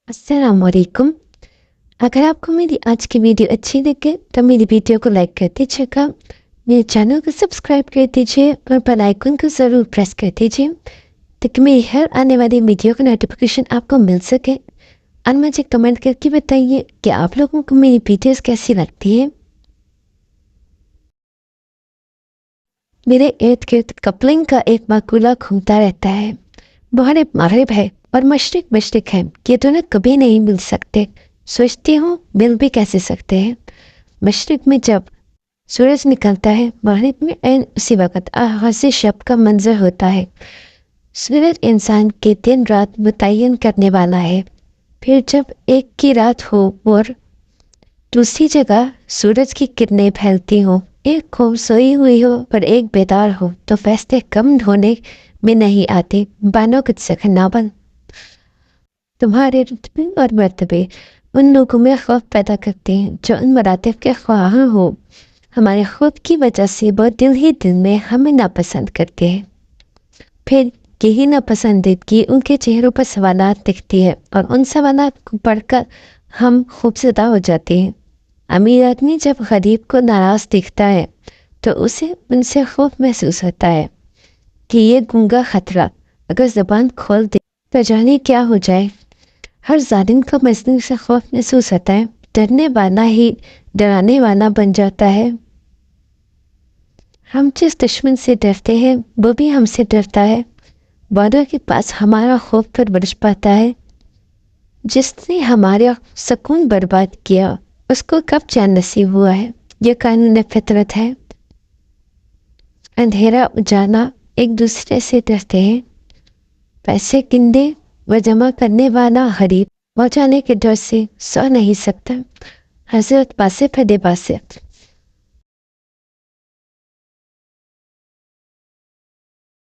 अस्सलाम वालेकुम। अगर आपको मेरी आज की वीडियो अच्छी लगे तो मेरी वीडियो को लाइक कर दीजिएगा, मेरे चैनल को सब्सक्राइब कर दीजिए और बेल आइकन को ज़रूर प्रेस कर दीजिए ताकि मेरी हर आने वाली वीडियो का नोटिफिकेशन आपको मिल सके। और मुझे कमेंट करके बताइए कि आप लोगों को मेरी वीडियोस कैसी लगती है। मेरे इर्द गिर्द कपलिंग का एक मकूला घूमता रहता है। मगरिब मगरिब है और मशरिक मशरिक है, ये दोनों कभी नहीं मिल सकते। सोचती हूँ मिल भी कैसे सकते हैं। मशरिक में जब सूरज निकलता है, मगरिब में ऐन उसी वक़्त आगाज़ शब का मंजर होता है। सूरज इंसान के दिन रात मुतय्यन करने वाला है। फिर जब एक की रात हो और दूसरी जगह सूरज की किरणें फैलती हों, एक खूब सोई हुई हो पर एक बेदार हो, तो फैसले कम होने में नहीं आते, बानो कुछ सखनाबन। तुम्हारे रुतबे और मर्तबे उन लोगों में खौफ पैदा करते हैं जो उन मरातब के ख्वाह हो। हमारे खुद की वजह से वो दिल ही दिल में हमें नापसंद करते हैं। फिर यही नापसंदीदगी उनके चेहरों पर सवालात दिखती है और उन सवालात को पढ़कर हम खूबसदा हो जाते हैं। अमीर आदमी जब गरीब को नाराज़ दिखता है तो उसे उनसे खौफ महसूस होता है कि ये गूंगा खतरा अगर ज़बान खोल दे तो जाने क्या हो जाए। हर जालिम को मजलूम से खौफ महसूस होता है। डरने वाला ही डराने वाला बन जाता है। हम जिस दुश्मन से डरते हैं वो भी हमसे डरता है। वादों के पास हमारा खौफ पर बरस पाता है। जिसने हमारा सुकून बर्बाद किया उसको कब चैन नसीब हुआ है। यह कानून फितरत है। अंधेरा उजाला एक दूसरे से डरते हैं। पैसे गिनने व जमा करने वाला गरीब पहुँचाने के डर से सो नहीं सकता। हजरत बासिफ